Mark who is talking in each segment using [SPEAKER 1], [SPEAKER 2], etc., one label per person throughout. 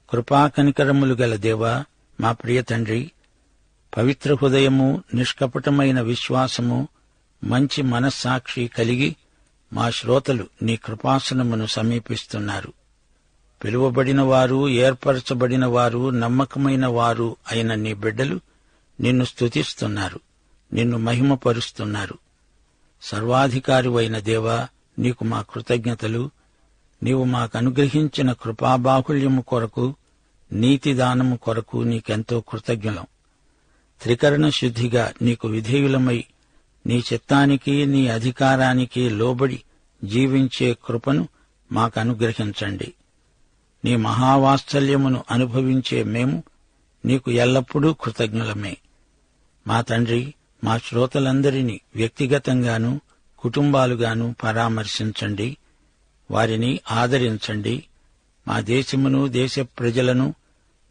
[SPEAKER 1] కృపాకనికరములు గల దేవా, మా ప్రియ తండ్రి, పవిత్ర హృదయము, నిష్కపటమైన విశ్వాసము, మంచి మనస్సాక్షి కలిగి మా శ్రోతలు నీ కృపాసనమును సమీపిస్తున్నారు. పిలువబడిన వారు, ఏర్పరచబడిన వారు, నమ్మకమైన వారు అయిన నీ బిడ్డలు నిన్ను స్తుతిస్తున్నారు, నిన్ను మహిమపరుస్తున్నారు. సర్వాధికారివైన దేవా, నీకు మా కృతజ్ఞతలు. నీవు మాకనుగ్రహించిన కృపాబాహుళ్యము కొరకు, నీతిదానము కొరకు నీకెంతో కృతజ్ఞులం. త్రికరణ శుద్ధిగా నీకు విధేయులమై నీ చిత్తానికి, నీ అధికారానికి లోబడి జీవించే కృపను మాకనుగ్రహించండి. నీ మహావాత్సల్యమును అనుభవించే మేము నీకు ఎల్లప్పుడూ కృతజ్ఞులమే. మా తండ్రి, మా శ్రోతలందరినీ వ్యక్తిగతంగానూ కుటుంబాలుగాను పరామర్శించండి, వారిని ఆదరించండి. మా దేశమును, దేశ ప్రజలను,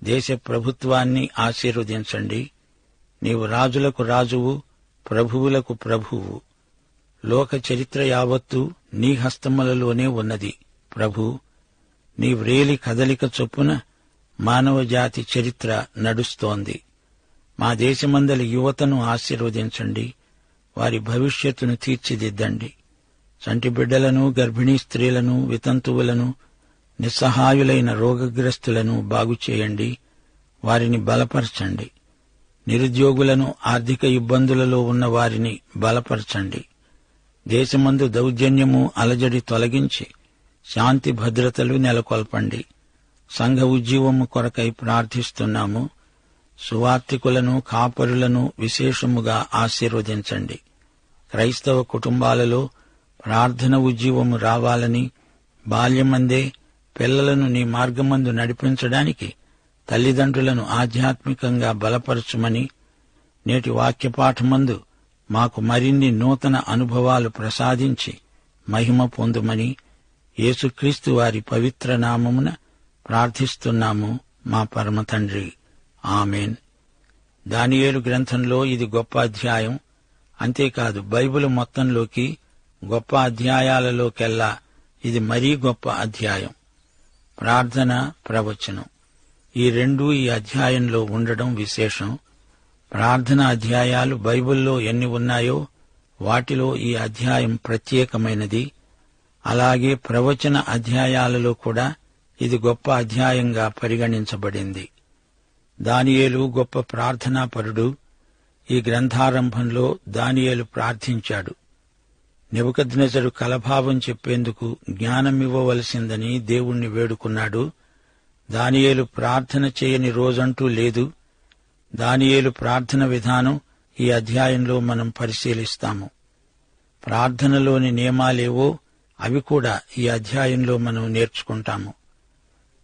[SPEAKER 1] దేశ ప్రభుత్వాన్ని ఆశీర్వదించండి. నీవు రాజులకు రాజువు, ప్రభువులకు ప్రభువు. లోక చరిత్ర యావత్తూ నీ హస్తములలోనే ఉన్నది. ప్రభూ, నీ వ్రేలి కదలిక చొప్పున మానవజాతి చరిత్ర నడుస్తోంది. మా దేశమందలి యువతను ఆశీర్వదించండి, వారి భవిష్యత్తును తీర్చిదిద్దండి. చంటి బిడ్డలను, గర్భిణీ స్త్రీలను, వితంతువులను, నిస్సహాయులైన రోగగ్రస్తులను బాగుచేయండి, వారిని బలపరచండి. నిరుద్యోగులను, ఆర్థిక ఇబ్బందులలో ఉన్న వారిని బలపరచండి. దేశమందు దౌర్జన్యము, అలజడి తొలగించి శాంతి భద్రతలు నెలకొల్పండి. సంఘ ఉజ్జీవము కొరకై ప్రార్థిస్తున్నాము. సువార్తికులను, కాపరులను విశేషముగా ఆశీర్వదించండి. క్రైస్తవ కుటుంబాలలో ప్రార్థన ఉజ్జీవము రావాలని, బాల్యమందే పిల్లలను నీ మార్గమందు నడిపించడానికి తల్లిదండ్రులను ఆధ్యాత్మికంగా బలపరచుమని, నేటి వాక్యపాఠమందు మాకు మరిన్ని నూతన అనుభవాలు ప్రసాదించి మహిమ పొందుమని యేసుక్రీస్తు వారి పవిత్ర నామమున ప్రార్థిస్తున్నాము మా పరమ తండ్రి. ఆమెన్. దానియేలు గ్రంథంలో ఇది గొప్ప అధ్యాయం. అంతేకాదు, బైబిల్ మొత్తంలోకి గొప్ప అధ్యాయాలలోకెల్లా ఇది మరీ గొప్ప అధ్యాయం. ప్రార్థన, ప్రవచనం ఈ రెండూ ఈ అధ్యాయంలో ఉండడం విశేషం. ప్రార్థన అధ్యాయాలు బైబిల్లో ఎన్ని ఉన్నాయో వాటిలో ఈ అధ్యాయం ప్రత్యేకమైనది. అలాగే ప్రవచన అధ్యాయాలలో కూడా ఇది గొప్ప అధ్యాయంగా పరిగణించబడింది. దానియేలు గొప్ప ప్రార్థనాపరుడు. ఈ గ్రంథారంభంలో దానియేలు ప్రార్థించాడు. నెబుకద్నెజరు కలభావం చెప్పేందుకు జ్ఞానమివ్వవలసిందని దేవుణ్ణి వేడుకున్నాడు. దానియేలు ప్రార్థన చేయని రోజంటూ లేదు. దానియేలు ప్రార్థన విధానం ఈ అధ్యాయంలో మనం పరిశీలిస్తాము. ప్రార్థనలోని నియమాలేవో అవి కూడా ఈ అధ్యాయంలో మనం నేర్చుకుంటాము.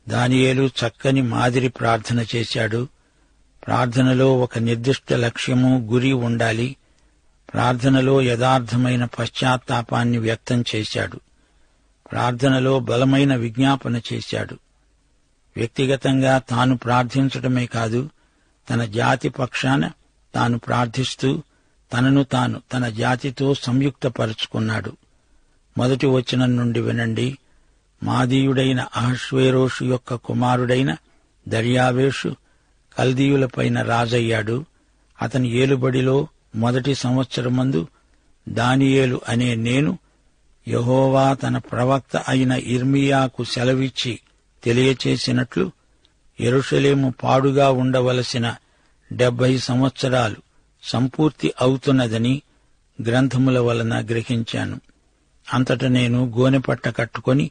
[SPEAKER 1] దానియేలు చక్కని మాదిరి ప్రార్థన చేశాడు. ప్రార్థనలో ఒక నిర్దిష్ట లక్ష్యము, గురి ఉండాలి. ప్రార్థనలో యథార్థమైన పశ్చాత్తాపాన్ని వ్యక్తం చేశాడు. ప్రార్థనలో బలమైన విజ్ఞాపన చేశాడు. వ్యక్తిగతంగా తాను ప్రార్థించడమే కాదు, తన జాతి పక్షాన తాను ప్రార్థిస్తూ తనను తాను తన జాతితో సంయుక్తపరుచుకున్నాడు. మొదటి వచనం నుండి వినండి. మాదీయుడైన అహష్వేరోషు యొక్క కుమారుడైన దర్యావేషు కల్దీయులపైన రాజయ్యాడు. అతని ఏలుబడిలో మొదటి సంవత్సరమందు దానియేలు అనే నేను యెహోవా తన ప్రవక్త అయిన ఇర్మీయాకు సెలవిచ్చి తెలియచేసినట్లు యెరూషలేము పాడుగా ఉండవలసిన 70 సంవత్సరాలు సంపూర్తి అవుతున్నదని గ్రంథముల వలన గ్రహించాను. అంతట నేను గోనెపట్ట కట్టుకొని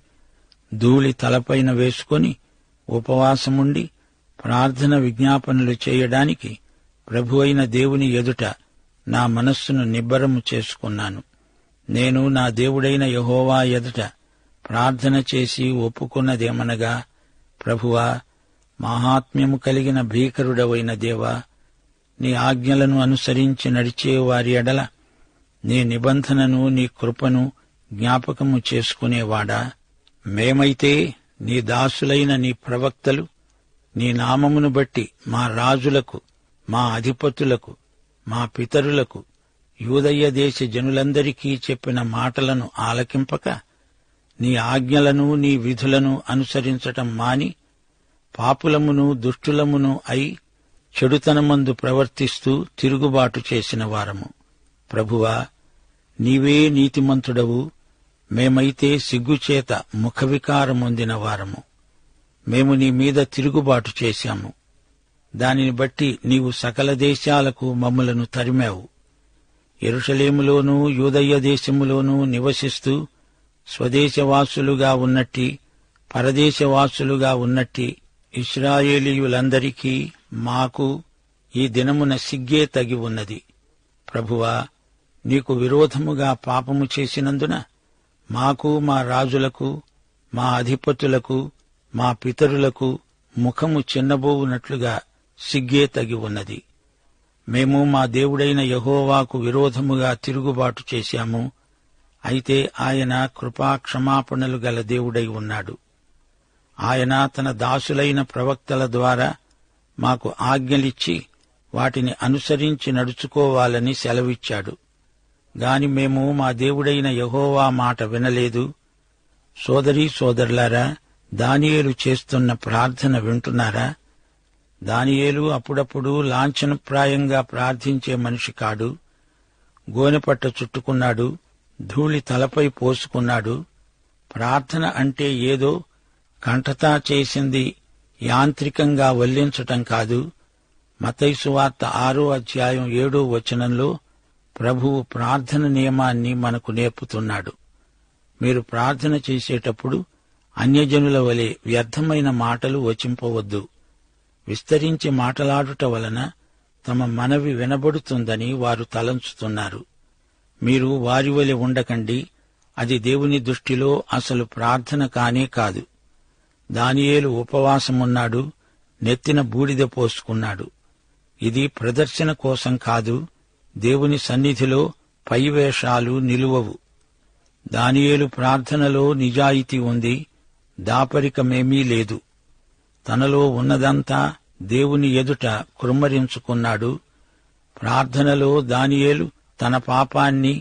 [SPEAKER 1] ధూళి తలపైన వేసుకొని ఉపవాసముండి ప్రార్థన విజ్ఞాపనలు చేయడానికి ప్రభువైన దేవుని ఎదుట నా మనస్సును నిబ్బరము చేసుకున్నాను. నేను నా దేవుడైన యెహోవా ఎదుట ప్రార్థన చేసి ఒప్పుకున్నదేమనగా, ప్రభువా, మహాత్మ్యము కలిగిన భీకరుడవైన దేవా, నీ ఆజ్ఞలను అనుసరించి నడిచే వారి ఎడల నీ నిబంధనను, నీ కృపను జ్ఞాపకము చేసుకునేవాడా, మేమైతే నీ దాసులైన నీ ప్రవక్తలు నీ నామమును బట్టి మా రాజులకు, మా అధిపతులకు, మా పితరులకు, యూదయ్య దేశ జనులందరికీ చెప్పిన మాటలను ఆలకింపక నీ ఆజ్ఞలను, నీ విధులను అనుసరించటం మాని పాపులమును దుష్టులమును అయి చెడుతనమందు ప్రవర్తిస్తూ తిరుగుబాటు చేసిన వారము. ప్రభువా, నీవే నీతిమంతుడవు, మేమైతే సిగ్గుచేత ముఖవికారమొందిన వారము. మేము నీ మీద తిరుగుబాటు చేశాము. దానిని బట్టి నీవు సకల దేశాలకు మమ్ములను తరిమావు. యెరూషలేములోనూ యూదయ దేశములోనూ నివసిస్తూ స్వదేశవాసులుగా ఉన్నట్టి పరదేశవాసులుగా ఉన్నట్టి ఇశ్రాయేలీయులందరికీ మాకు ఈ దినమున సిగ్గే తగి ఉన్నది. ప్రభువా, నీకు విరోధముగా పాపము చేసినందున మాకు, మా రాజులకు, మా అధిపతులకు, మా పితరులకు ముఖము చిన్నబోవునట్లుగా సిగ్గే తగి ఉన్నది. మేము మా దేవుడైన యెహోవాకు విరోధముగా తిరుగుబాటు చేశాము. అయితే ఆయన కృపాక్షమాపణలు గల దేవుడై ఉన్నాడు. ఆయన తన దాసులైన ప్రవక్తల ద్వారా మాకు ఆజ్ఞలిచ్చి వాటిని అనుసరించి నడుచుకోవాలని సెలవిచ్చాడు. గాని మేము మా దేవుడైన యెహోవా మాట వినలేదు. సోదరీ సోదరులారా, దానియేలు చేస్తున్న ప్రార్థన వింటున్నారా? దానియేలు అప్పుడప్పుడు లాంఛనప్రాయంగా ప్రార్థించే మనిషి కాడు. గోనెపట్ట చుట్టుకున్నాడు, ధూళి తలపై పోసుకున్నాడు. ప్రార్థన అంటే ఏదో కంఠతా చేసింది యాంత్రికంగా వల్లించటం కాదు. మత్తయి సువార్త 6:7 ప్రభువు ప్రార్థన నియమాన్ని మనకు నేర్పుతున్నాడు. మీరు ప్రార్థన చేసేటప్పుడు అన్యజనుల వలె వ్యర్థమైన మాటలు వచింపవద్దు. విస్తరించి మాటలాడుట వలన తమ మనవి వినబడుతుందని వారు తలంచుతున్నారు. మీరు వారి వలె ఉండకండి. అది దేవుని దృష్టిలో అసలు ప్రార్థన కానే కాదు. దానియేలు ఉపవాసమున్నాడు, నెత్తిన బూడిద పోసుకున్నాడు. ఇది ప్రదర్శన కోసం కాదు. దేవుని సన్నిధిలో పైవేషాలు నిలువవు. దానియేలు ప్రార్థనలో నిజాయితీ ఉంది, దాపరికమేమీ లేదు. తనలో ఉన్నదంతా దేవుని ఎదుట కృమ్మరించుకున్నాడు. ప్రార్థనలో దానియేలు తన పాపాన్ని,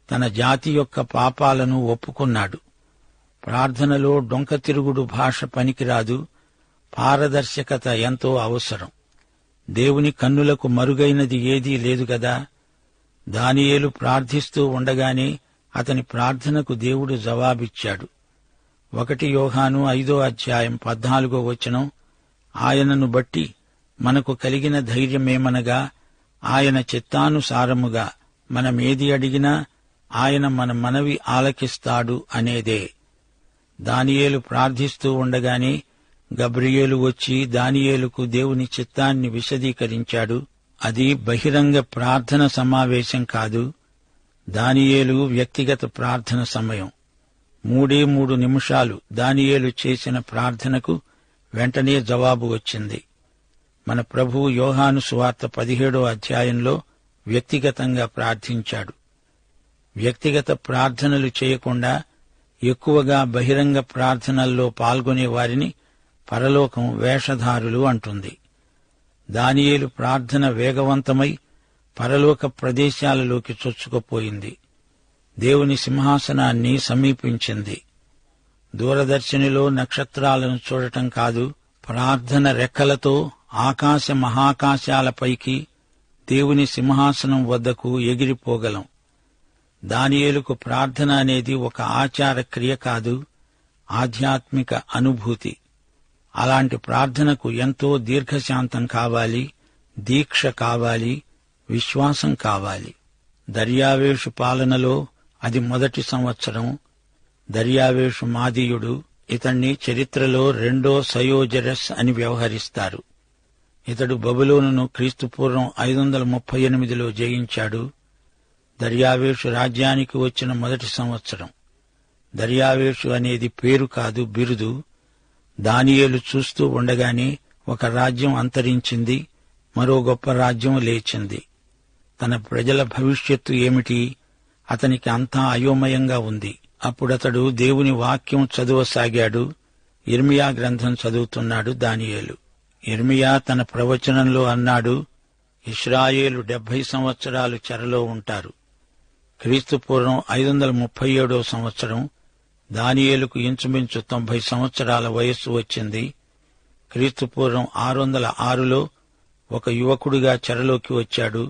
[SPEAKER 1] తన జాతి యొక్క పాపాలను ఒప్పుకున్నాడు. ప్రార్థనలో డొంకతిరుగుడు భాష పనికిరాదు. పారదర్శకత ఎంతో అవసరం. దేవుని కన్నులకు మరుగైనది ఏదీ లేదు గదా. దానియేలు ప్రార్థిస్తూ ఉండగానే అతని ప్రార్థనకు దేవుడు జవాబిచ్చాడు. 1 యోహాను 5:14 ఆయనను బట్టి మనకు కలిగిన ధైర్యమేమనగా, ఆయన చిత్తానుసారముగా మనమేది అడిగినా ఆయన మన మనవి ఆలకిస్తాడు అనేదే. దానియేలు ప్రార్థిస్తూ ఉండగానే గబ్రియేలు వచ్చి దానియేలుకు దేవుని చిత్తాన్ని విశదీకరించాడు. అది బహిరంగ ప్రార్థన సమావేశం కాదు. దానియేలు వ్యక్తిగత ప్రార్థన సమయం. 3 నిమిషాలు దానియేలు చేసిన ప్రార్థనకు వెంటనే జవాబు వచ్చింది. మన ప్రభువు యోహాను సువార్త 17 వ్యక్తిగతంగా ప్రార్థించాడు. వ్యక్తిగత ప్రార్థనలు చేయకుండా ఎక్కువగా బహిరంగ ప్రార్థనల్లో పాల్గొనే వారిని పరలోకం వేషధారులు అంటుంది. దానియేలు ప్రార్థన వేగవంతమై పరలోక ప్రదేశాలలోకి చొచ్చుకుపోయింది. దేవుని సింహాసనాన్ని సమీపించింది. దూరదర్శినిలో నక్షత్రాలను చూడటం కాదు, ప్రార్థన రెక్కలతో ఆకాశ మహాకాశాలపైకి దేవుని సింహాసనం వద్దకు ఎగిరిపోగలం. దానియేలుకు ప్రార్థన అనేది ఒక ఆచార క్రియ కాదు, ఆధ్యాత్మిక అనుభూతి. అలాంటి ప్రార్థనకు ఎంతో దీర్ఘశాంతం కావాలి, దీక్ష కావాలి, విశ్వాసం కావాలి. దర్యావేషు పాలనలో అది మొదటి సంవత్సరం. దర్యావేషు మాదీయుడు. ఇతణ్ణి చరిత్రలో 2వ సయోజరస్ అని వ్యవహరిస్తారు. ఇతడు బబులోనును క్రీస్తుపూర్వం 538లో జయించాడు. దర్యావేషు రాజ్యానికి వచ్చిన మొదటి సంవత్సరం. దర్యావేషు అనేది పేరు కాదు, బిరుదు. దానియేలు చూస్తూ ఉండగానే ఒక రాజ్యం అంతరించింది, మరో గొప్ప రాజ్యం లేచింది. తన ప్రజల భవిష్యత్తు ఏమిటి? అతనికి అంతా అయోమయంగా ఉంది. అప్పుడతడు దేవుని వాక్యం చదవసాగాడు. యిర్మీయా గ్రంథం చదువుతున్నాడు దానియేలు. యిర్మీయా తన ప్రవచనంలో అన్నాడు, ఇశ్రాయేలు 70 సంవత్సరాలు చెరలో ఉంటారు. క్రీస్తుపూర్వం 537 సంవత్సరం. దానియేలుకు ఇంచుమించు 90 సంవత్సరాల వయస్సు వచ్చింది. క్రీస్తుపూర్వం 606లో ఒక యువకుడిగా చెరలోకి వచ్చాడు.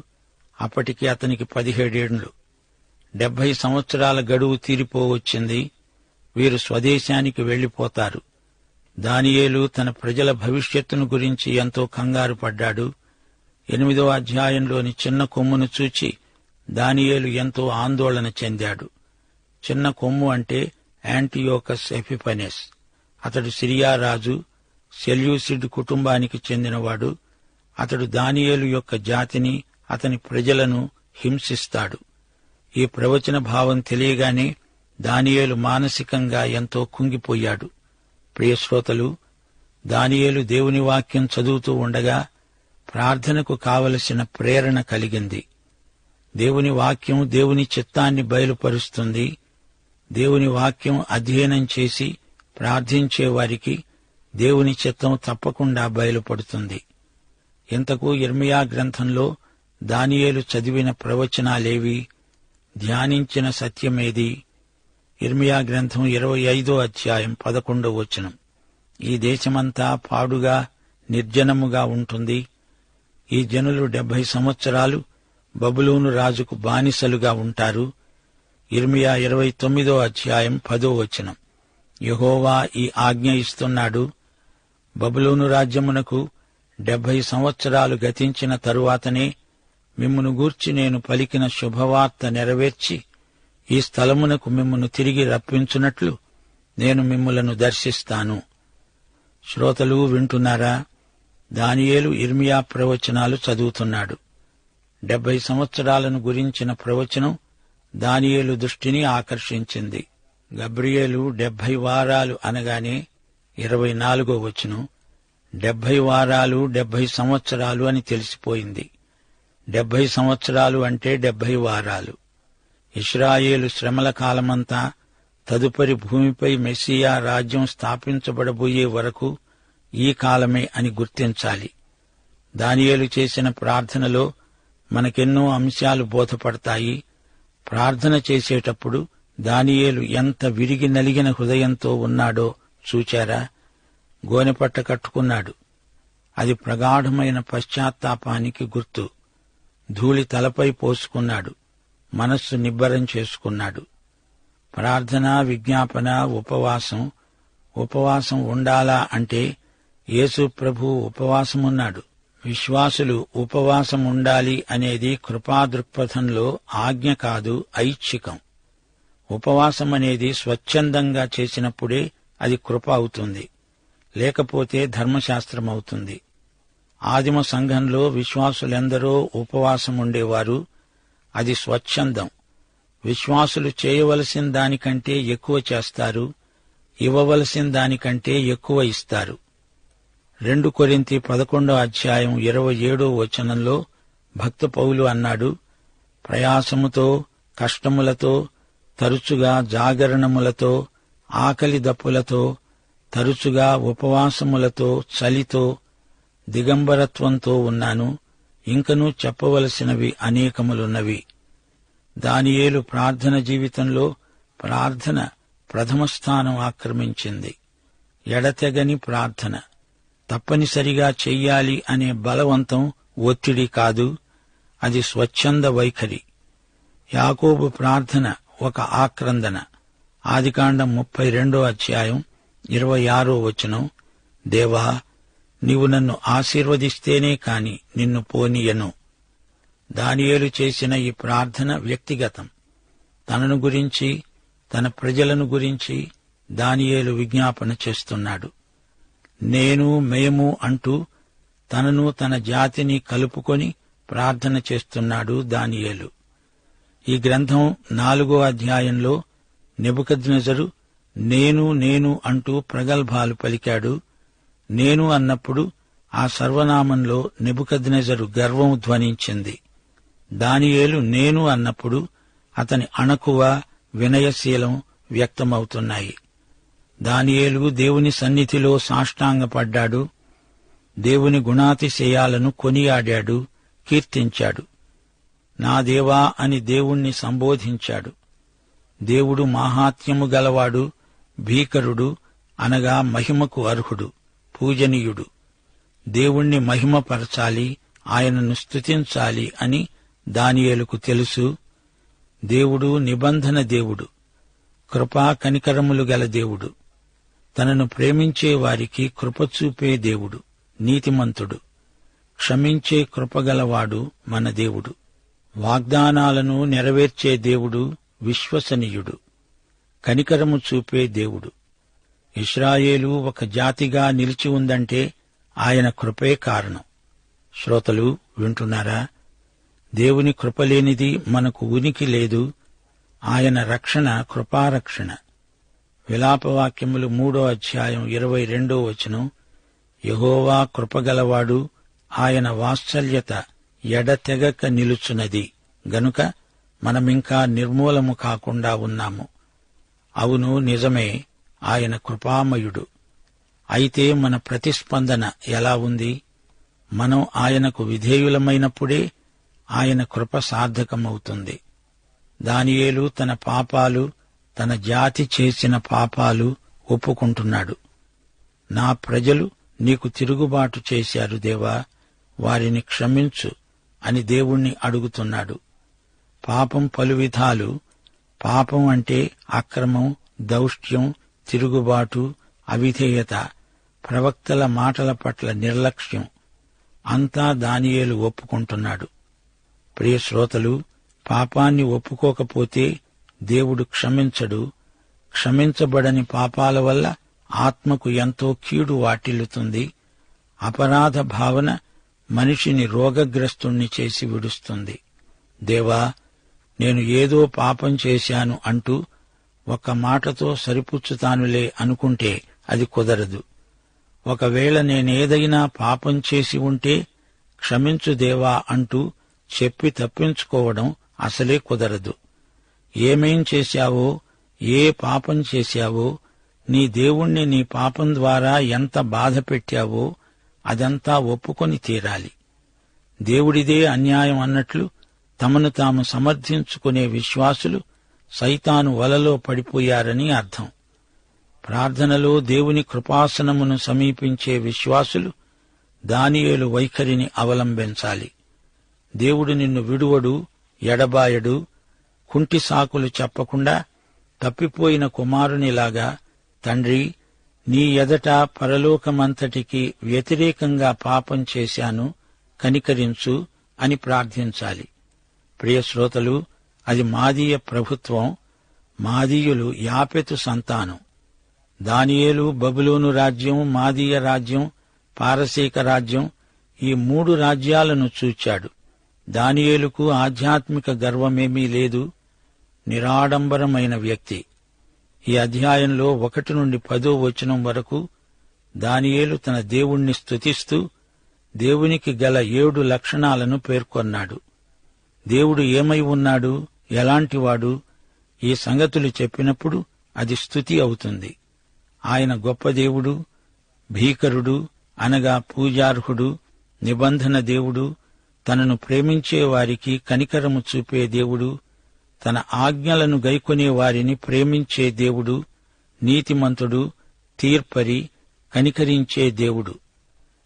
[SPEAKER 1] అప్పటికి అతనికి 17 ఏండ్లు. 70 సంవత్సరాల గడువు తీరిపోవచ్చింది. వీరు స్వదేశానికి వెళ్లిపోతారు. దానియేలు తన ప్రజల భవిష్యత్తును గురించి ఎంతో కంగారు పడ్డాడు. 8వ అధ్యాయంలోని చిన్న కొమ్మును చూచి దానియేలు ఎంతో ఆందోళన చెందాడు. చిన్న కొమ్ము అంటే యాంటియోకస్ ఎపిఫనెస్. అతడు సిరియా రాజు, సెల్యూసిడ్ కుటుంబానికి చెందినవాడు. అతడు దానియేలు యొక్క జాతిని, అతని ప్రజలను హింసిస్తాడు. ఈ ప్రవచన భావం తెలియగానే దానియేలు మానసికంగా ఎంతో కుంగిపోయాడు. ప్రియశ్రోతలు, దానియేలు దేవుని వాక్యం చదువుతూ ఉండగా ప్రార్థనకు కావలసిన ప్రేరణ కలిగింది. దేవుని వాక్యం దేవుని చిత్తాన్ని బయలుపరుస్తుంది. దేవుని వాక్యం అధ్యయనం చేసి ప్రార్థించే వారికి దేవుని చిత్తం తప్పకుండా బయలుపడుతుంది. ఇంతకు ఇర్మియా గ్రంథంలో దానియేలు చదివిన ప్రవచనాలేవి? ధ్యానించిన సత్యమేది? ఇర్మియా గ్రంథం 25వ అధ్యాయం 11వ వచనం. ఈ దేశమంతా పాడుగా నిర్జనముగా ఉంటుంది. ఈ జనులు 70 సంవత్సరాలు బబులోను రాజుకు బానిసలుగా ఉంటారు. ఇర్మియా 29వ అధ్యాయం 10వ వచనం. యెహోవా ఈ ఆజ్ఞ ఇస్తున్నాడు. బబులోను రాజ్యమునకు 70 సంవత్సరాలు గతించిన తరువాతనే మిమ్మును గూర్చి నేను పలికిన శుభవార్త నెరవేర్చి ఈ స్థలమునకు మిమ్మును తిరిగి రప్పించున్నట్లు నేను మిమ్ములను దర్శిస్తాను. శ్రోతలు వింటున్నారా? దానియేలు ఇర్మియా ప్రవచనాలు చదువుతున్నాడు. 70 సంవత్సరాలను గురించిన ప్రవచనం దానియేలు దృష్టిని ఆకర్షించింది. గబ్రియేలు 70 వారాలు అనగానే 24వ వచనం 70 వారాలు 70 సంవత్సరాలు అని తెలిసిపోయింది. 70 సంవత్సరాలు అంటే 70 వారాలు. ఇశ్రాయేలు శ్రమల కాలమంతా తదుపరి భూమిపై మెస్సియా రాజ్యం స్థాపించబడబోయే వరకు ఈ కాలమే అని గుర్తించాలి. దానియేలు చేసిన ప్రార్థనలో మనకెన్నో అంశాలు బోధపడతాయి. ప్రార్థన చేసేటప్పుడు దానియేలు ఎంత విరిగి నలిగిన హృదయంతో ఉన్నాడో చూచారా? గోనెపట్ట కట్టుకున్నాడు. అది ప్రగాఢమైన పశ్చాత్తాపానికి గుర్తు. ధూళి తలపై పోసుకున్నాడు. మనస్సు నిబ్బరం చేసుకున్నాడు. ప్రార్థన, విజ్ఞాపన, ఉపవాసం ఉండాలా అంటే యేసు ప్రభు ఉపవాసమున్నాడు. విశ్వాసులు ఉపవాసం ఉండాలి అనేది కృపాదృక్పథంలో ఆజ్ఞ కాదు, ఐచ్ఛికం. ఉపవాసం అనేది స్వచ్ఛందంగా చేసినప్పుడే అది కృప అవుతుంది, లేకపోతే ధర్మశాస్త్రమవుతుంది. ఆదిమ సంఘంలో విశ్వాసులెందరో ఉపవాసం ఉండేవారు. అది స్వచ్ఛందం. విశ్వాసులు చేయవలసిన దానికంటే ఎక్కువ చేస్తారు, ఇవ్వవలసిన దానికంటే ఎక్కువ ఇస్తారు. 2 కొరింథీ 11వ అధ్యాయం 27వ వచనంలో భక్త పౌలు అన్నాడు, ప్రయాసముతో, కష్టములతో, తరచుగా జాగరణములతో, ఆకలి దప్పులతో, తరచుగా ఉపవాసములతో, చలితో, దిగంబరత్వంతో ఉన్నాను. ఇంకనూ చెప్పవలసినవి అనేకములున్నవి. దానియేలు ప్రార్థన జీవితంలో ప్రార్థన ప్రథమ స్థానం ఆక్రమించింది. ఎడతెగని ప్రార్థన. తప్పనిసరిగా చెయ్యాలి అనే బలవంతం, ఒత్తిడి కాదు, అది స్వచ్ఛంద వైఖరి. యాకోబు ప్రార్థన ఒక ఆక్రందన. ఆదికాండం 32వ అధ్యాయం 26వ వచనం, దేవా, నీవు నన్ను ఆశీర్వదిస్తేనే కాని నిన్ను పోనీయను. దానియేలు చేసిన ఈ ప్రార్థన వ్యక్తిగతం. తనను గురించి, తన ప్రజలను గురించి దానియేలు విజ్ఞాపన చేస్తున్నాడు. మేము అంటూ తనను తన జాతిని కలుపుకొని ప్రార్థన చేస్తున్నాడు దానియేలు. ఈ గ్రంథం 4వ అధ్యాయంలో నెబుకద్నెజరు నేను అంటూ ప్రగల్భాలు పలికాడు. నేను అన్నప్పుడు ఆ సర్వనామంలో నెబుకద్నెజరు గర్వం ధ్వనించింది. దానియేలు నేను అన్నప్పుడు అతని అణకువ, వినయశీలం వ్యక్తమవుతున్నాయి. దానియేలు దేవుని సన్నిధిలో సాష్టాంగపడ్డాడు. దేవుని గుణాతిశయాలను కొనియాడాడు, కీర్తించాడు. నా దేవా అని దేవుణ్ణి సంబోధించాడు. దేవుడు మాహాత్మ్యము గలవాడు, భీకరుడు, అనగా మహిమకు అర్హుడు, పూజనీయుడు. దేవుణ్ణి మహిమపరచాలి, ఆయనను స్తుతించాలి అని దానియేలుకు తెలుసు. దేవుడు నిబంధన దేవుడు, కృపా కనికరములు గల దేవుడు. తనను ప్రేమించే వారికి కృపచూపే దేవుడు, నీతిమంతుడు. క్షమించే కృపగలవాడు మన దేవుడు. వాగ్దానాలను నెరవేర్చే దేవుడు, విశ్వసనీయుడు. కనికరము చూపే దేవుడు. ఇశ్రాయేలు ఒక జాతిగా నిలిచి ఉందంటే ఆయన కృపే కారణం. శ్రోతలు వింటున్నారా? దేవుని కృపలేనిది మనకు ఉనికి లేదు. ఆయన రక్షణ కృపారక్షణ. విలాపవాక్యములు 3:22 యెహోవా కృపగలవాడు, ఆయన వాత్సల్యత ఎడతెగక నిలుచున్నది గనుక మనమింకా నిర్మూలము కాకుండా ఉన్నాము. అవును, నిజమే, ఆయన కృపామయుడు. అయితే మన ప్రతిస్పందన ఎలా ఉంది? మనం ఆయనకు విధేయులమైనప్పుడే ఆయన కృప సార్థకమవుతుంది. దానియేలు తన పాపాలు, తన జాతి చేసిన పాపాలు ఒప్పుకుంటున్నాడు. నా ప్రజలు నీకు తిరుగుబాటు చేశారు దేవా, వారిని క్షమించు అని దేవుణ్ణి అడుగుతున్నాడు. పాపం పలువిధాలు. పాపం అంటే అక్రమం, దౌష్ట్యం, తిరుగుబాటు, అవిధేయత, ప్రవక్తల మాటల పట్ల నిర్లక్ష్యం. అంతా దానియేలు ఒప్పుకుంటున్నాడు. ప్రియ శ్రోతలు, పాపాన్ని ఒప్పుకోకపోతే దేవుడు క్షమించడు. క్షమించబడని పాపాల వల్ల ఆత్మకు ఎంతో కీడు వాటిల్లుతుంది. అపరాధ భావన మనిషిని రోగగ్రస్తుణ్ణి చేసి విడుస్తుంది. దేవా, నేను ఏదో పాపం చేశాను అంటూ ఒక్క మాటతో సరిపుచ్చుతానులే అనుకుంటే అది కుదరదు. ఒకవేళ నేనేదైనా పాపం చేసి ఉంటే క్షమించు దేవా అంటూ చెప్పి తప్పించుకోవడం అసలే కుదరదు. ఏమేం చేశావో, ఏ పాపం చేశావో, నీ దేవుణ్ణి నీ పాపం ద్వారా ఎంత బాధ పెట్టావో అదంతా ఒప్పుకొని తీరాలి. దేవుడిదే అన్యాయం అన్నట్లు తమను తాము సమర్థించుకునే విశ్వాసులు సైతాను వలలో పడిపోయారని అర్థం. ప్రార్థనలో దేవుని కృపాసనమును సమీపించే విశ్వాసులు దానియేలు వైఖరిని అవలంబించాలి. దేవుడు నిన్ను విడువడు, ఎడబాయడు. కుంటి సాకులు చెప్పకుండా తప్పిపోయిన కుమారునిలాగా, తండ్రి, నీ ఎదట పరలోకమంతటికి వ్యతిరేకంగా పాపం చేశాను, కనికరించు అని ప్రార్థించాలి. ప్రియ శ్రోతలు, అది మాదీయ ప్రభుత్వం. మాదీయులు యాపెతు సంతానం. దానియేలు బబులోను రాజ్యం, మాదీయ రాజ్యం, పారసీక రాజ్యం, ఈ 3 రాజ్యాలను చూచాడు. దానియేలుకు ఆధ్యాత్మిక గర్వమేమీ లేదు. నిరాడంబరమైన వ్యక్తి. ఈ అధ్యాయంలో 1 నుండి 10 వరకు దానియేలు తన దేవుణ్ణి స్తుతిస్తూ దేవునికి గల 7 లక్షణాలను పేర్కొన్నాడు. దేవుడు ఏమై ఉన్నాడు, ఎలాంటివాడు, ఈ సంగతులు చెప్పినప్పుడు అది స్తుతి అవుతుంది. ఆయన గొప్ప దేవుడు, భీకరుడు అనగా పూజార్హుడు, నిబంధన దేవుడు, తనను ప్రేమించే వారికి కనికరము చూపే దేవుడు, తన ఆజ్ఞలను గైకొనే వారిని ప్రేమించే దేవుడు, నీతిమంతుడు, తీర్పరి, కనికరించే దేవుడు.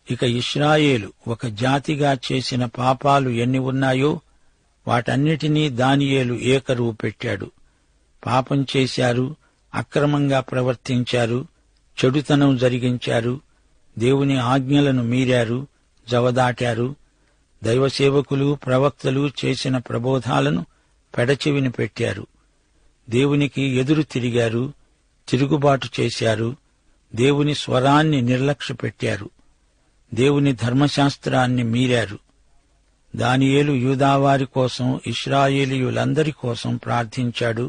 [SPEAKER 1] ఇక ఇశ్రాయేలు ఒక జాతిగా చేసిన పాపాలు ఎన్ని ఉన్నాయో వాటన్నిటినీ దానియేలు ఏకరువు పెట్టాడు. పాపం చేశారు, అక్రమంగా ప్రవర్తించారు, చెడుతనం జరిగించారు, దేవుని ఆజ్ఞలను మీరారు, జవదాటారు. దైవసేవకులు, ప్రవక్తలు చేసిన ప్రబోధాలను పెడచెవిని పెట్టారు. దేవునికి ఎదురు తిరిగారు, తిరుగుబాటు చేశారు, దేవుని స్వరాన్ని నిర్లక్ష్యపెట్టారు, దేవుని ధర్మశాస్త్రాన్ని మీరారు. దానియేలు యూదావారి కోసం, ఇశ్రాయేలీయులందరి కోసం ప్రార్థించాడు.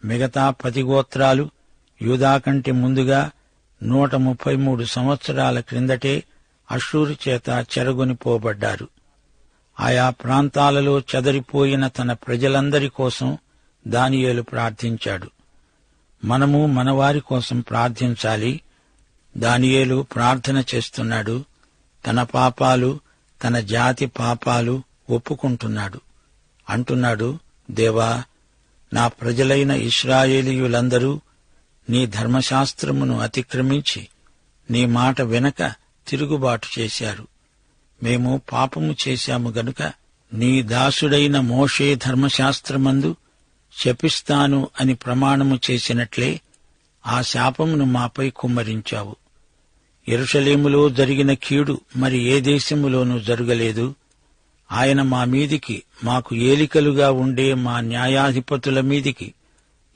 [SPEAKER 1] మిగతా 10 గోత్రాలు యూదా కంటే ముందుగా 133 సంవత్సరాల క్రిందటే అష్షూరు చేత చెరగొనిపోబడ్డారు. ఆయా ప్రాంతాలలో చెదరిపోయిన తన ప్రజలందరి కోసం దానియేలు ప్రార్థించాడు. మనము మనవారి కోసం ప్రార్థించాలి. దానియేలు ప్రార్థన చేస్తున్నాడు. తన పాపాలు, తన జాతి పాపాలు ఒప్పుకుంటున్నాడు. అంటున్నాడు, దేవా, నా ప్రజలైన ఇశ్రాయేలీయులందరూ నీ ధర్మశాస్త్రమును అతిక్రమించి నీ మాట వినక తిరుగుబాటు చేశారు. మేము పాపము చేశాము గనుక నీ దాసుడైన మోషే ధర్మశాస్త్రమందు శపిస్తాను అని ప్రమాణము చేసినట్లే ఆ శాపమును మాపై కుమ్మరించావు. యెరూషలేములో జరిగిన కీడు మరి ఏ దేశములోనూ జరగలేదు. ఆయన మా మీదికి, మాకు ఏలికలుగా ఉండే మా న్యాయాధిపతుల మీదికి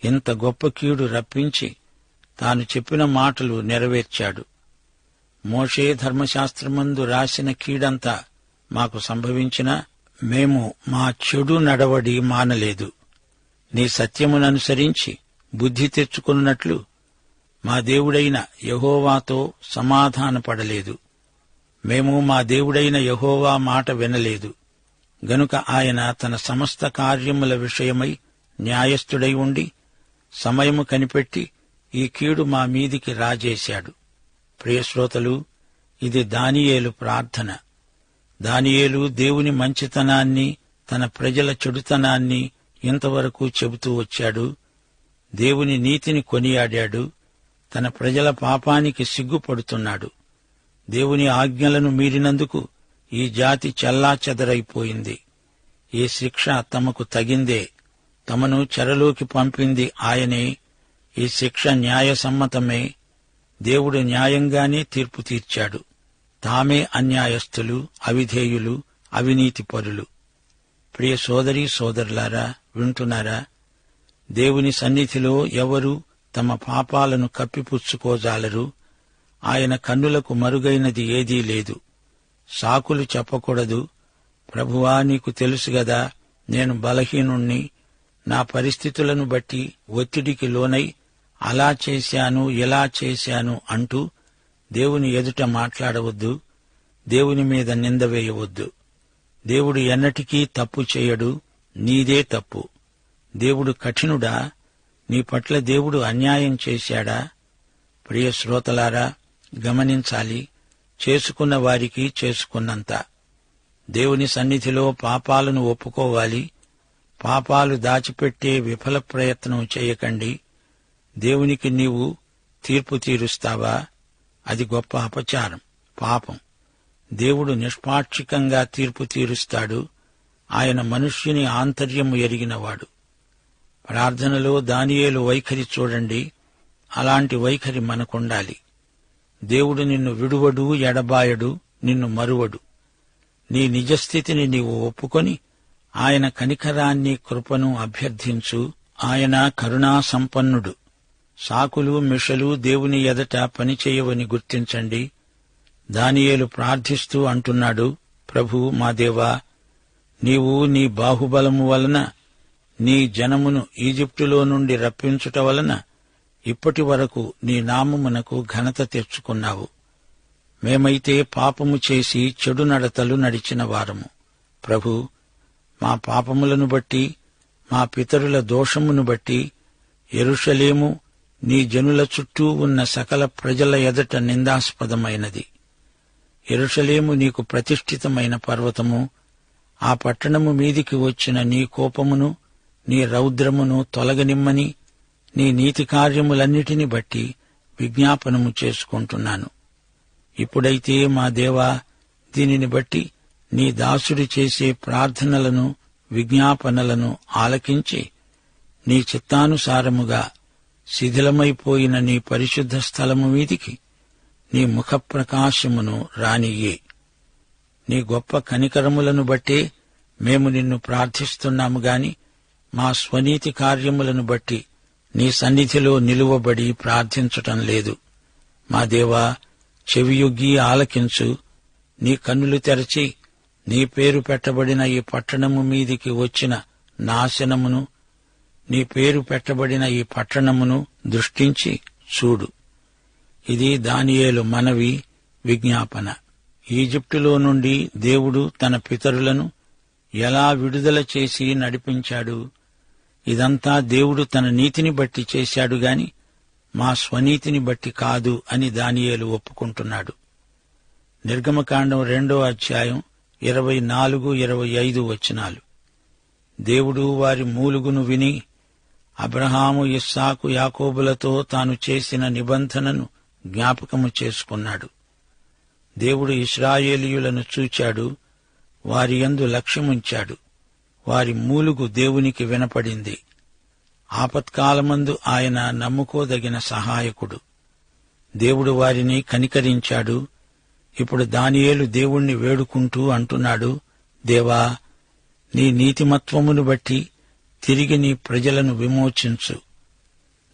[SPEAKER 1] ఇంత గొప్ప కీడు రప్పించి తాను చెప్పిన మాటలు నెరవేర్చాడు. మోషే ధర్మశాస్త్రమందు రాసిన కీడంతా మాకు సంభవించినా మేము మా చెడు నడవడి మానలేదు. నీ సత్యముననుసరించి బుద్ధి తెచ్చుకున్నట్లు మా దేవుడైన యెహోవాతో సమాధానపడలేదు. మేము మా దేవుడైన యెహోవా మాట వినలేదు గనుక ఆయన తన సమస్త కార్యముల విషయమై న్యాయస్థుడై ఉండి సమయము కనిపెట్టి ఈ కీడు మా మీదికి రాజేశాడు. ప్రియశ్రోతలు, ఇది దానియేలు ప్రార్థన. దానియేలు దేవుని మంచితనాన్ని, తన ప్రజల చెడుతనాన్ని ఇంతవరకు చెబుతూ వచ్చాడు. దేవుని నీతిని కొనియాడాడు. తన ప్రజల పాపానికి సిగ్గుపడుతున్నాడు. దేవుని ఆజ్ఞలను మీరినందుకు ఈ జాతి చెల్లాచెదరైపోయింది. ఈ శిక్ష తమకు తగిందే. తమను చెరలోకి పంపింది ఆయనే. ఈ శిక్ష న్యాయసమ్మతమే. దేవుడు న్యాయంగానే తీర్పు తీర్చాడు. తామే అన్యాయస్థులు, అవిధేయులు, అవినీతిపరులు. ప్రియ సోదరీ సోదరులారా, వింటున్నారా? దేవుని సన్నిధిలో ఎవరు తమ పాపాలను కప్పిపుచ్చుకోజాలరు. ఆయన కన్నులకు మరుగైనది ఏదీ లేదు. సాకులు చెప్పకూడదు. ప్రభువా, నీకు తెలుసుగదా, నేను బలహీనుణ్ణి. నా పరిస్థితులను బట్టి ఒత్తిడికి లోనై అలా చేశాను, ఇలా చేశాను అంటూ దేవుని ఎదుట మాట్లాడవద్దు. దేవుని మీద నింద వేయవద్దు. దేవుడు ఎన్నటికీ తప్పు చేయడు. నీదే తప్పు. దేవుడు కఠినుడా? నీ పట్ల దేవుడు అన్యాయం చేశాడా? ప్రియ శ్రోతలారా, గమనించాలి. చేసుకున్న వారికి చేసుకున్నంత. దేవుని సన్నిధిలో పాపాలను ఒప్పుకోవాలి. పాపాలు దాచిపెట్టే విఫల ప్రయత్నం చేయకండి. దేవునికి నీవు తీర్పు తీరుస్తావా? అది గొప్ప అపచారం, పాపం. దేవుడు నిష్పాక్షికంగా తీర్పు తీరుస్తాడు. ఆయన మనుష్యుని ఆంతర్యము ఎరిగినవాడు. ప్రార్థనలో దానియేలు వైఖరి చూడండి. అలాంటి వైఖరి మనకుండాలి. దేవుడు నిన్ను విడువడు, ఎడబాయడు, నిన్ను మరువడు. నీ నిజస్థితిని నీవు ఒప్పుకొని ఆయన కనికరాన్ని, కృపను అభ్యర్థించు. ఆయన కరుణా సంపన్నుడు. సాకులు, మిషలు దేవుని ఎదట పనిచేయవని గుర్తించండి. దానియేలు ప్రార్థిస్తూ అంటున్నాడు, ప్రభూ, మా దేవా, నీవు నీ బాహుబలము వలన నీ జనమును ఈజిప్టులో నుండి రప్పించుట వలన ఇప్పటి వరకు నీ నామమునకు ఘనత తెచ్చుకున్నావు. మేమైతే పాపము చేసి చెడు నడతలు నడిచిన వారము. ప్రభూ, మా పాపములను బట్టి, మా పితరుల దోషమును బట్టి యెరూషలేము నీ జనుల చుట్టూ ఉన్న సకల ప్రజల ఎదుట నిందాస్పదమైనది. యెరూషలేము నీకు ప్రతిష్ఠితమైన పర్వతము. ఆ పట్టణము మీదికి వచ్చిన నీ కోపమును, నీ రౌద్రమును తొలగనిమ్మని నీ నీతి కార్యములన్నిటిని బట్టి విజ్ఞాపనము చేసుకుంటున్నాను. ఇప్పుడైతే మా దేవా, దీనిని బట్టి నీ దాసుడు చేసే ప్రార్థనలను, విజ్ఞాపనలను ఆలకించి నీ చిత్తానుసారముగా శిథిలమైపోయిన నీ పరిశుద్ధ స్థలము మీదికి నీ ముఖప్రకాశమును రానియ్యే. నీ గొప్ప కనికరములను బట్టే మేము నిన్ను ప్రార్థిస్తున్నాము గాని మా స్వనీతి కార్యములను బట్టి నీ సన్నిధిలో నిలువబడి ప్రార్థించటం లేదు. మా దేవా, చెవియొగ్గి ఆలకించు. నీ కన్నులు తెరచి నీ పేరు పెట్టబడిన ఈ పట్టణము మీదికి వచ్చిన నాశనమును, నీ పేరు పెట్టబడిన ఈ పట్టణమును దృష్టించి చూడు. ఇది దానియేలు మనవి, విజ్ఞాపన. ఈజిప్టులో నుండి దేవుడు తన పితరులను ఎలా విడుదల చేసి నడిపించాడు. ఇదంతా దేవుడు తన నీతిని బట్టి చేశాడు గాని మా స్వనీతిని బట్టి కాదు అని దానియేలు ఒప్పుకుంటున్నాడు. నిర్గమకాండం 2వ అధ్యాయం 24-25 వచనాలు. దేవుడు వారి మూలుగును విని అబ్రహాము, ఇస్సాకు, యాకోబులతో తాను చేసిన నిబంధనను జ్ఞాపకము చేసుకున్నాడు. దేవుడు ఇశ్రాయేలీయులను చూచాడు, వారి యందు లక్ష్యముంచాడు. వారి మూలుగు దేవునికి వినపడింది. ఆపత్కాలమందు ఆయన నమ్ముకోదగిన సహాయకుడు. దేవుడు వారిని కనికరించాడు. ఇప్పుడు దానియేలు దేవుణ్ణి వేడుకుంటూ అంటున్నాడు, దేవా, నీ నీతిమత్వమును బట్టి తిరిగి నీ ప్రజలను విమోచించు.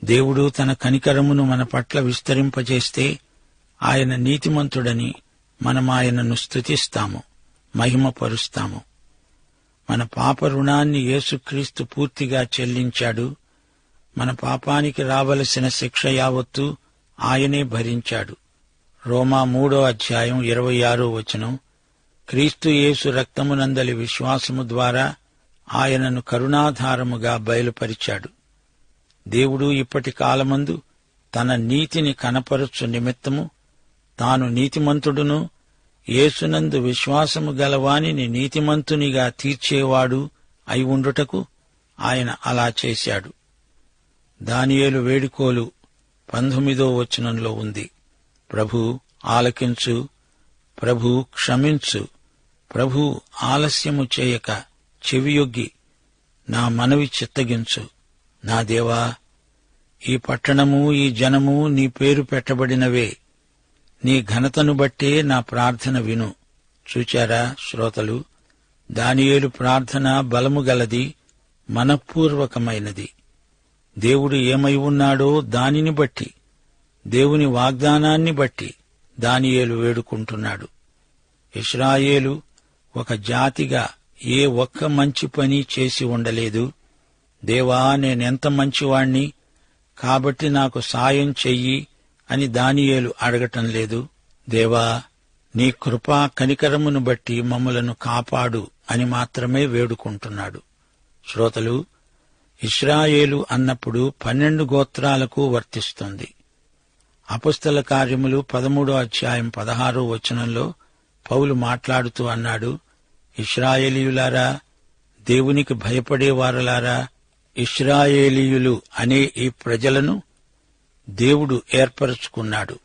[SPEAKER 1] దేవుడు తన కనికరమును మన పట్ల విస్తరింపజేస్తే ఆయన నీతిమంతుడని మనం ఆయనను స్తుతిస్తాము, మహిమపరుస్తాము. మన పాప రుణాన్ని యేసుక్రీస్తు పూర్తిగా చెల్లించాడు. మన పాపానికి రావలసిన శిక్ష యావత్తు ఆయనే భరించాడు. రోమా 3:26 క్రీస్తు యేసు రక్తమునందలి విశ్వాసము ద్వారా ఆయనను కరుణాధారముగా బయలుపరిచాడు. దేవుడు ఇప్పటి కాలమందు తన నీతిని కనపరచు నిమిత్తము తాను నీతిమంతుడును, యేసునందు విశ్వాసము గలవానిని నీతిమంతునిగా తీర్చేవాడు అయి ఉండుటకు ఆయన అలా చేశాడు. దానియేలు వేడుకోలు 19 ఉంది. ప్రభూ, ఆలకించు, ప్రభూ, క్షమించు, ప్రభూ, ఆలస్యము చేయక చెవియొగ్గి నా మనవి చిత్తగించు. నా దేవా, ఈ పట్టణము, ఈ జనము నీ పేరు పెట్టబడినవే. నీ ఘనతను బట్టే నా ప్రార్థన విను. చూచారా శ్రోతలు, దానియేలు ప్రార్థన బలము గలది, మనఃపూర్వకమైనది. దేవుడు ఏమై ఉన్నాడో దానిని బట్టి, దేవుని వాగ్దానాన్ని బట్టి దానియేలు వేడుకుంటున్నాడు. ఇశ్రాయేలు ఒక జాతిగా ఏ ఒక్క మంచి పని చేసి ఉండలేదు. దేవా, నేనెంత మంచివాణ్ణి, కాబట్టి నాకు సాయం చెయ్యి అని దానియేలు అడగటం లేదు. దేవా, నీ కృపా కనికరమును బట్టి మమ్ములను కాపాడు అని మాత్రమే వేడుకుంటున్నాడు. శ్రోతలు, ఇశ్రాయేలు అన్నప్పుడు 12 గోత్రాలకు వర్తిస్తుంది. అపొస్తల కార్యములు 13:16 పౌలు మాట్లాడుతూ అన్నాడు, ఇశ్రాయేలీయులారా, దేవునికి భయపడేవారలారా, ఇశ్రాయేలీయులు అనే ఈ ప్రజలను దేవుడు ఏర్పరచుకున్నాడు.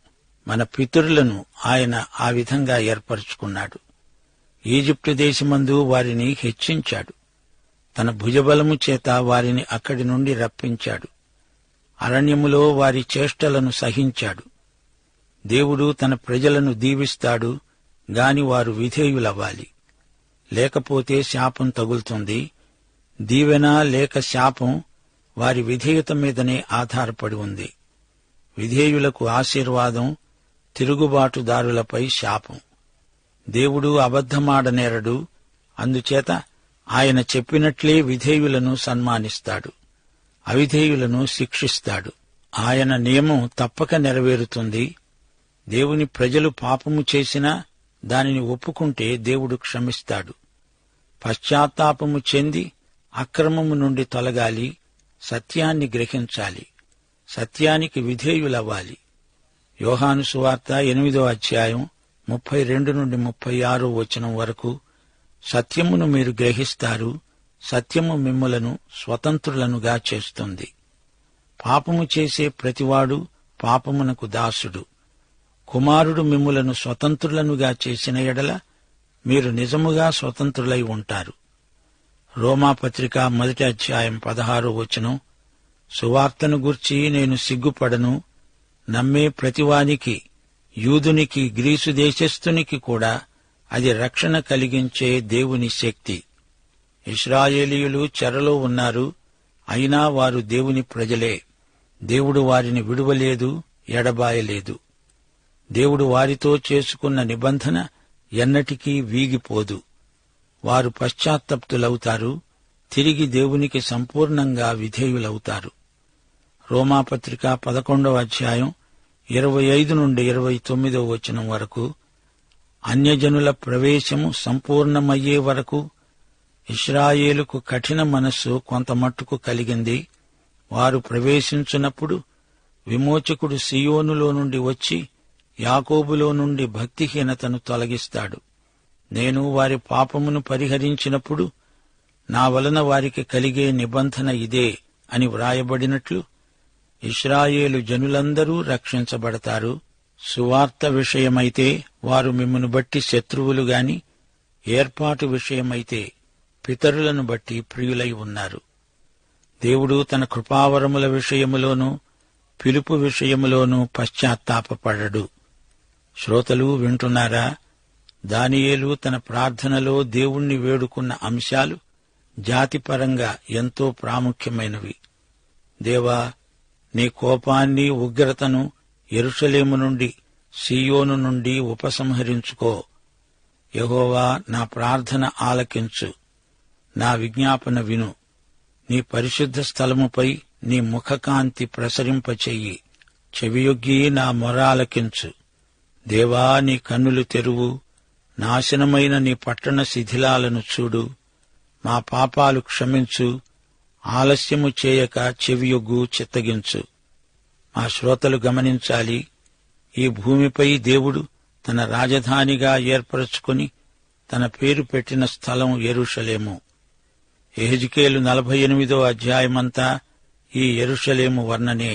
[SPEAKER 1] మన పితరులను ఆయన ఆ విధంగా ఏర్పరచుకున్నాడు. ఈజిప్టు దేశమందు వారిని హెచ్చించాడు. తన భుజబలము చేత వారిని అక్కడి నుండి రప్పించాడు. అరణ్యములో వారి చేష్టలను సహించాడు. దేవుడు తన ప్రజలను దీవిస్తాడు గాని వారు విధేయులవ్వాలి. లేకపోతే శాపం తగులుతుంది. దీవెన లేక శాపం వారి విధేయత మీదనే ఆధారపడి ఉంది. విధేయులకు ఆశీర్వాదం, తిరుగుబాటుదారులపై శాపం. దేవుడు అబద్ధమాడనేరడు. అందుచేత ఆయన చెప్పినట్లే విధేయులను సన్మానిస్తాడు, అవిధేయులను శిక్షిస్తాడు. ఆయన నియమం తప్పక నెరవేరుతుంది. దేవుని ప్రజలు పాపము చేసినా దానిని ఒప్పుకుంటే దేవుడు క్షమిస్తాడు. పశ్చాత్తాపము చెంది అక్రమము నుండి తొలగాలి, సత్యాన్ని గ్రహించాలి, సత్యానికి విధేయులవ్వాలి. యోహాను సువార్త 8:32-36 సత్యమును మీరు గ్రహిస్తారు, సత్యము మిమ్ములను స్వతంత్రులనుగా చేస్తుంది. పాపము చేసే ప్రతివాడు పాపమునకు దాసుడు. కుమారుడు మిమ్ములను స్వతంత్రులనుగా చేసిన ఎడల మీరు నిజముగా స్వతంత్రులై ఉంటారు. రోమాపత్రిక 1:16 సువార్తను గూర్చి నేను సిగ్గుపడను. నమ్మే ప్రతివానికి, యూదునికి, గ్రీసు దేశస్థునికి కూడా అది రక్షణ కలిగించే దేవుని శక్తి. ఇశ్రాయేలీయులు చెరలో ఉన్నారు, అయినా వారు దేవుని ప్రజలే. దేవుడు వారిని విడువలేదు, ఎడబాయలేదు. దేవుడు వారితో చేసుకున్న నిబంధన ఎన్నటికీ వీగిపోదు. వారు పశ్చాత్తప్తులవుతారు, తిరిగి దేవునికి సంపూర్ణంగా విధేయులవుతారు. రోమాపత్రిక 11:25-29 అన్యజనుల ప్రవేశము సంపూర్ణమయ్యే వరకు ఇశ్రాయేలుకు కఠిన మనస్సు కొంతమట్టుకు కలిగింది. వారు ప్రవేశించున్నప్పుడు విమోచకుడు సియోనులో నుండి వచ్చి యాకోబులో నుండి భక్తిహీనతను తొలగిస్తాడు. నేను వారి పాపమును పరిహరించినప్పుడు నా వలన వారికి కలిగే నిబంధన ఇదే అని వ్రాయబడినట్లు ఇశ్రాయేలు జనులందరూ రక్షించబడతారు, సువార్త విషయమైతే వారు మిమ్మును బట్టి శత్రువులు గాని, ఏర్పాటు విషయమైతే పితరులను బట్టి ప్రియులై ఉన్నారు. దేవుడు తన కృపావరముల విషయములోనూ పిలుపు విషయములోనూ పశ్చాత్తాపపడడు. శ్రోతలు వింటున్నారా? దానియేలు తన ప్రార్థనలో దేవుణ్ణి వేడుకున్న అంశాలు జాతిపరంగా ఎంతో ప్రాముఖ్యమైనవి. దేవా, నీ కోపాన్ని, ఉగ్రతను యెరూషలేము నుండి, సీయోను నుండి ఉపసంహరించుకో. యెహోవా, నా ప్రార్థన ఆలకించు, నా విజ్ఞాపన విను. నీ పరిశుద్ధ స్థలముపై నీ ముఖకాంతి ప్రసరింపచెయ్యి. చెవియొగ్గి నా మొర ఆలకించు. దేవా, నీ కన్నులు తెరువు. నాశనమైన నీ పట్టణ శిథిలాలను చూడు. మా పాపాలు క్షమించు. ఆలస్యము చేయక చెవియొగ్గు, చిత్తగించు. మా శ్రోతలు గమనించాలి. ఈ భూమిపై దేవుడు తన రాజధానిగా ఏర్పరచుకుని తన పేరు పెట్టిన స్థలం యెరూషలేము. యెహెజ్కేలు 48వ అధ్యాయమంతా ఈ యెరూషలేము వర్ణనే.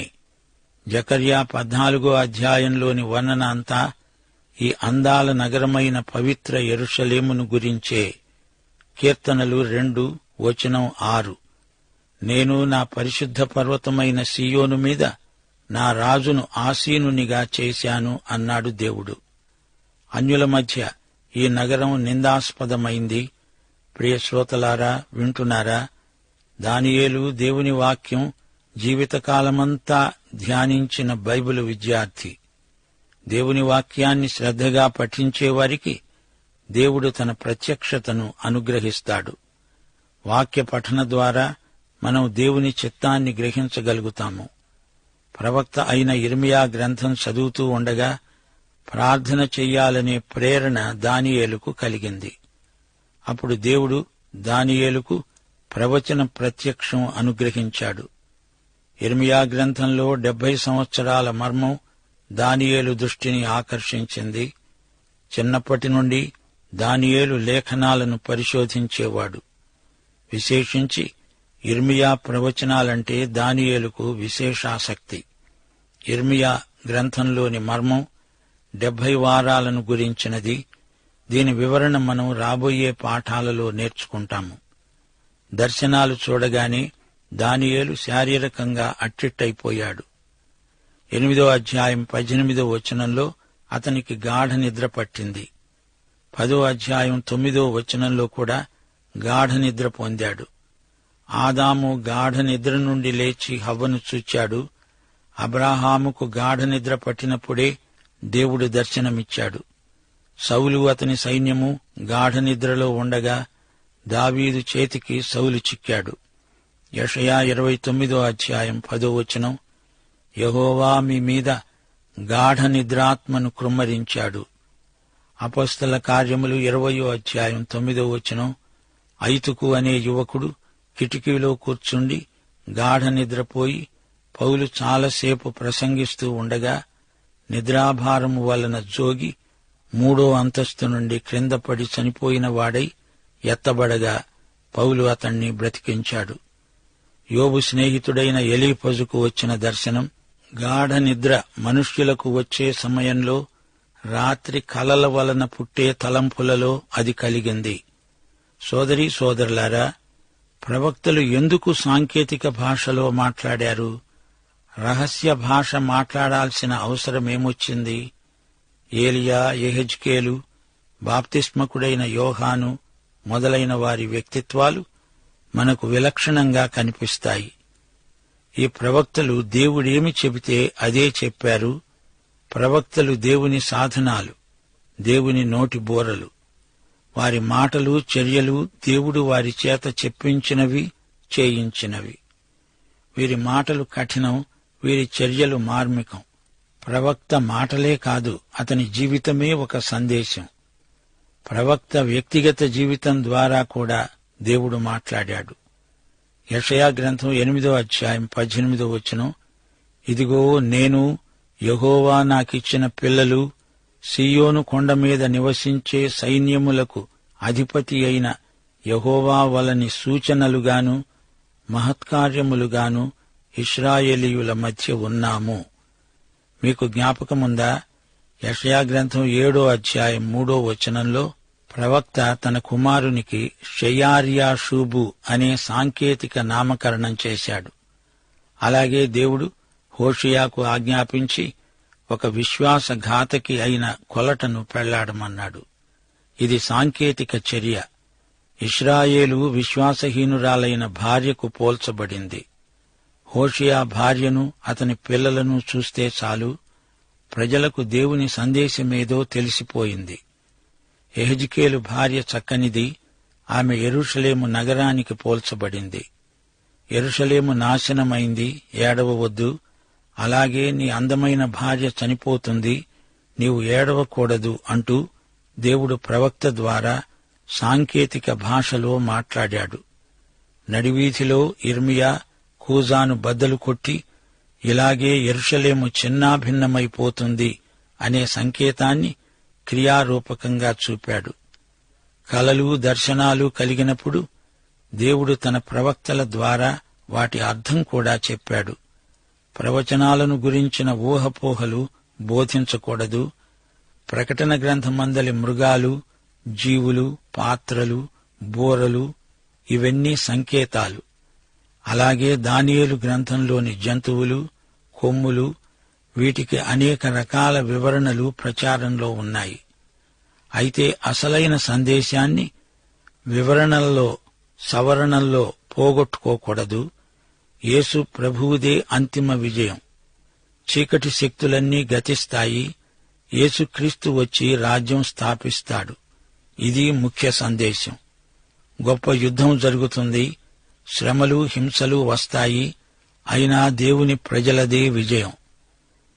[SPEAKER 1] జకర్యా 14వ అధ్యాయంలోని వర్ణన అంతా ఈ అందాల నగరమైన పవిత్ర యెరూషలేమును గురించే. కీర్తనలు 2:6. నేను నా పరిశుద్ధ పర్వతమైన సీయోను మీద నా రాజును ఆసీనునిగా చేశాను అన్నాడు దేవుడు. అన్యుల మధ్య ఈ నగరం నిందాస్పదమైంది. ప్రియ శ్రోతలారా, వింటున్నారా? దానియేలు దేవుని వాక్యం జీవితకాలమంతా ధ్యానించిన బైబిలు విద్యార్థి. దేవుని వాక్యాన్ని శ్రద్ధగా పఠించేవారికి దేవుడు తన ప్రత్యక్షతను అనుగ్రహిస్తాడు. వాక్య పఠన ద్వారా మనం దేవుని చిత్తాన్ని గ్రహించగలుగుతాము. ప్రవక్త అయిన యిర్మీయా గ్రంథం చదువుతూ ఉండగా ప్రార్థన చెయ్యాలనే ప్రేరణ దానియేలుకు కలిగింది. అప్పుడు దేవుడు దానియేలుకు ప్రవచన ప్రత్యక్షం అనుగ్రహించాడు. యిర్మీయా గ్రంథంలో 70 సంవత్సరాల మర్మం దానియేలు దృష్టిని ఆకర్షించింది. చిన్నప్పటి నుండి దానియేలు లేఖనాలను పరిశోధించేవాడు. విశేషించి యిర్మీయా ప్రవచనాలంటే దానియేలుకు విశేషాసక్తి. యిర్మీయా గ్రంథంలోని మర్మం 70 వారాలను గురించినది. దీని వివరణ మనం రాబోయే పాఠాలలో నేర్చుకుంటాము. దర్శనాలు చూడగానే దానియేలు శారీరకంగా అట్టిట్టయిపోయాడు. 8వ అధ్యాయం 18వ వచనంలో అతనికి గాఢ నిద్ర పట్టింది. 10వ అధ్యాయం 9వ వచనంలో కూడా గాఢ నిద్ర పొందాడు. ఆదాము గాఢ నిద్ర నుండి లేచి హవ్వను చూచాడు. అబ్రాహాముకు గాఢ నిద్ర పట్టినప్పుడే దేవుడు దర్శనమిచ్చాడు. సౌలు అతని సైన్యము గాఢ నిద్రలో ఉండగా దావీదు చేతికి సౌలు చిక్కాడు. యెషయా 29వ అధ్యాయం 10వ వచనం, యెహోవా మీ మీద గాఢ నిద్రాత్మను కృమ్మరించాడు. అపొస్తల కార్యములు 20వ అధ్యాయం 9వ వచనం, ఐతుకు అనే యువకుడు కిటికీలో కూర్చుండి గాఢ నిద్రపోయి పౌలు చాలాసేపు ప్రసంగిస్తూ ఉండగా నిద్రాభారము వలన జోగి 3వ అంతస్తు నుండి క్రిందపడి చనిపోయిన వాడై ఎత్తబడగా పౌలు అతణ్ణి బ్రతికించాడు. యోబు స్నేహితుడైన ఎలీఫజుకు వచ్చిన దర్శనం. గాఢ నిద్ర మనుష్యులకు వచ్చే సమయంలో రాత్రి కలల వలన పుట్టే తలంపులలో అది కలిగింది. సోదరీ సోదరులారా, ప్రవక్తలు ఎందుకు సాంకేతిక భాషలో మాట్లాడారు? రహస్య భాష మాట్లాడాల్సిన అవసరమేమొచ్చింది? ఏలియా, యెహెజ్కేలు, బాప్తిస్మకుడైన యోహాను మొదలైన వారి వ్యక్తిత్వాలు మనకు విలక్షణంగా కనిపిస్తాయి. ఈ ప్రవక్తలు దేవుడేమి చెబితే అదే చెప్పారు. ప్రవక్తలు దేవుని సాధనాలు, దేవుని నోటి బోరలు. వారి మాటలు, చర్యలు దేవుడు వారి చేత చెప్పించినవి, చేయించినవి. వీరి మాటలు కఠినం, వీరి చర్యలు మార్మికం. ప్రవక్త మాటలే కాదు, అతని జీవితమే ఒక సందేశం. ప్రవక్త వ్యక్తిగత జీవితం ద్వారా కూడా దేవుడు మాట్లాడాడు. యెషయా గ్రంథం 8వ అధ్యాయం 18వ వచనం, ఇదిగో నేను యెహోవా నాకిచ్చిన పిల్లలు, సీయోను కొండ మీద నివసించే సైన్యములకు అధిపతి అయిన యెహోవా వలని సూచనలుగాను మహత్కార్యములుగాను ఇశ్రాయేలీయుల మధ్య ఉన్నాము. మీకు జ్ఞాపకముందా? యెషయా గ్రంథం 7వ అధ్యాయం 3వ వచనంలో ప్రవక్త తన కుమారునికి షెయార్యాషూబు అనే సాంకేతిక నామకరణం చేశాడు. అలాగే దేవుడు హోషేయకు ఆజ్ఞాపించి ఒక విశ్వాసఘాతకి అయిన కొలటను పెళ్లాడమన్నాడు. ఇది సాంకేతిక చర్య. ఇశ్రాయేలు విశ్వాసహీనురాలైన భార్యకు పోల్చబడింది. హోషేయ భార్యను అతని పిల్లలను చూస్తే చాలు ప్రజలకు దేవుని సందేశమేదో తెలిసిపోయింది. యెహెజ్కేలు భార్య చక్కనిది, ఆమె యెరూషలేము నగరానికి పోల్చబడింది. యెరూషలేము నాశనమైంది, ఏడవవద్దు. అలాగే నీ అందమైన భార్య చనిపోతుంది, నీవు ఏడవకూడదు అంటూ దేవుడు ప్రవక్త ద్వారా సాంకేతిక భాషలో మాట్లాడాడు. నడివీధిలో ఇర్మియా కూజాను బద్దలు కొట్టి ఇలాగే యెరూషలేము చిన్నాభిన్నమైపోతుంది అనే సంకేతాన్ని క్రియారూపకంగా చూపాడు. కలలు దర్శనాలు కలిగినప్పుడు దేవుడు తన ప్రవక్తల ద్వారా వాటి అర్థం కూడా చెప్పాడు. ప్రవచనాలను గురించిన ఊహపోహలు బోధించకూడదు. ప్రకటన గ్రంథమందలి మృగాలు, జీవులు, పాత్రలు, బూరలు ఇవన్నీ సంకేతాలు. అలాగే దానియేలు గ్రంథంలోని జంతువులు, కొమ్ములు వీటికి అనేక రకాల వివరణలు ప్రచారంలో ఉన్నాయి. అయితే అసలైన సందేశాన్ని వివరణల్లో సవరణల్లో పోగొట్టుకోకూడదు. యేసు ప్రభువుదే అంతిమ విజయం. చీకటి శక్తులన్నీ గతిస్తాయి. యేసుక్రీస్తు వచ్చి రాజ్యం స్థాపిస్తాడు. ఇది ముఖ్య సందేశం. గొప్ప యుద్ధం జరుగుతుంది. శ్రమలు, హింసలు వస్తాయి. అయినా దేవుని ప్రజలదే విజయం.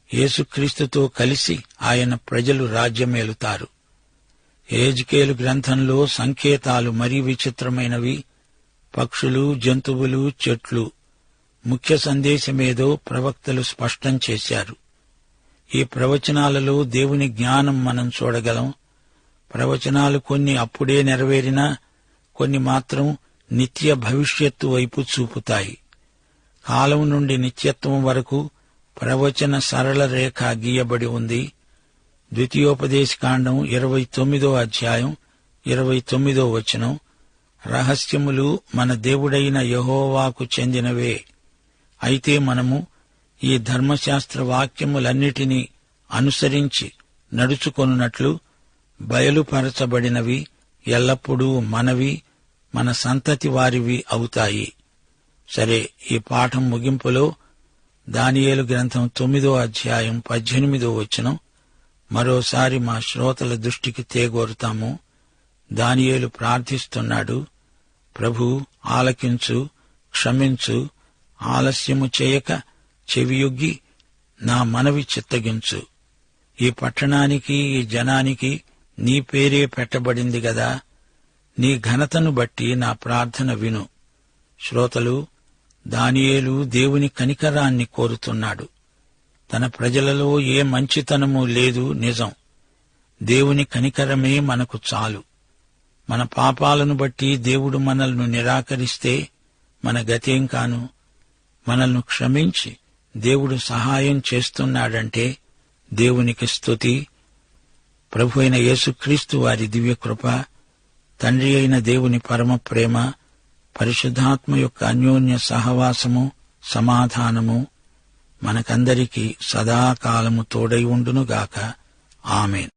[SPEAKER 1] యేసుక్రీస్తుతో కలిసి ఆయన ప్రజలు రాజ్యమేలుతారు. యెహెజ్కేలు గ్రంథంలో సంకేతాలు మరీ విచిత్రమైనవి. పక్షులు, జంతువులు, చెట్లు. ముఖ్య సందేశమేదో ప్రవక్తలు స్పష్టం చేశారు. ఈ ప్రవచనాలలో దేవుని జ్ఞానం మనం చూడగలం. ప్రవచనాలు కొన్ని అప్పుడే నెరవేరినా కొన్ని మాత్రం నిత్య భవిష్యత్తు వైపు చూపుతాయి. కాలం నుండి నిత్యత్వం వరకు ప్రవచన సరళ రేఖ గీయబడి ఉంది. ద్వితీయోపదేశకాండం 29వ అధ్యాయం 29వ వచనం, రహస్యములు మన దేవుడైన యెహోవాకు చెందినవే. అయితే మనము ఈ ధర్మశాస్త్ర వాక్యములన్నిటినీ అనుసరించి నడుచుకొనున్నట్లు బయలుపరచబడినవి ఎల్లప్పుడూ మనవి, మన సంతతి వారివి అవుతాయి. సరే, ఈ పాఠం ముగింపులో దానియేలు గ్రంథం 9వ అధ్యాయం 18వ వచనం మరోసారి మా శ్రోతల దృష్టికి తేగోరుతాము. దానియేలు ప్రార్థిస్తున్నాడు, ప్రభూ ఆలకించు, క్షమించు, ఆలస్యము చేయక చెవియొగ్గి నా మనవి చిత్తగించు. ఈ పట్టణానికి, ఈ జనానికి నీ పేరే పెట్టబడింది గదా. నీ ఘనతను బట్టి నా ప్రార్థన విను. శ్రోతలు, దానియేలు దేవుని కనికరాన్ని కోరుతున్నాడు. తన ప్రజలలో ఏ మంచితనమూ లేదు, నిజం. దేవుని కనికరమే మనకు చాలు. మన పాపాలను బట్టి దేవుడు మనల్ని నిరాకరిస్తే మన గతేం కాను. మనల్ని క్షమించి దేవుడు సహాయం చేస్తున్నాడంటే దేవునికి స్తుతి. ప్రభు అయిన యేసుక్రీస్తు వారి దివ్యకృప, తండ్రి అయిన దేవుని పరమ ప్రేమ, పరిశుద్ధాత్మ యొక్క అన్యోన్య సహవాసము, సమాధానము మనకందరికీ సదాకాలము తోడై ఉండునుగాక. ఆమేన్.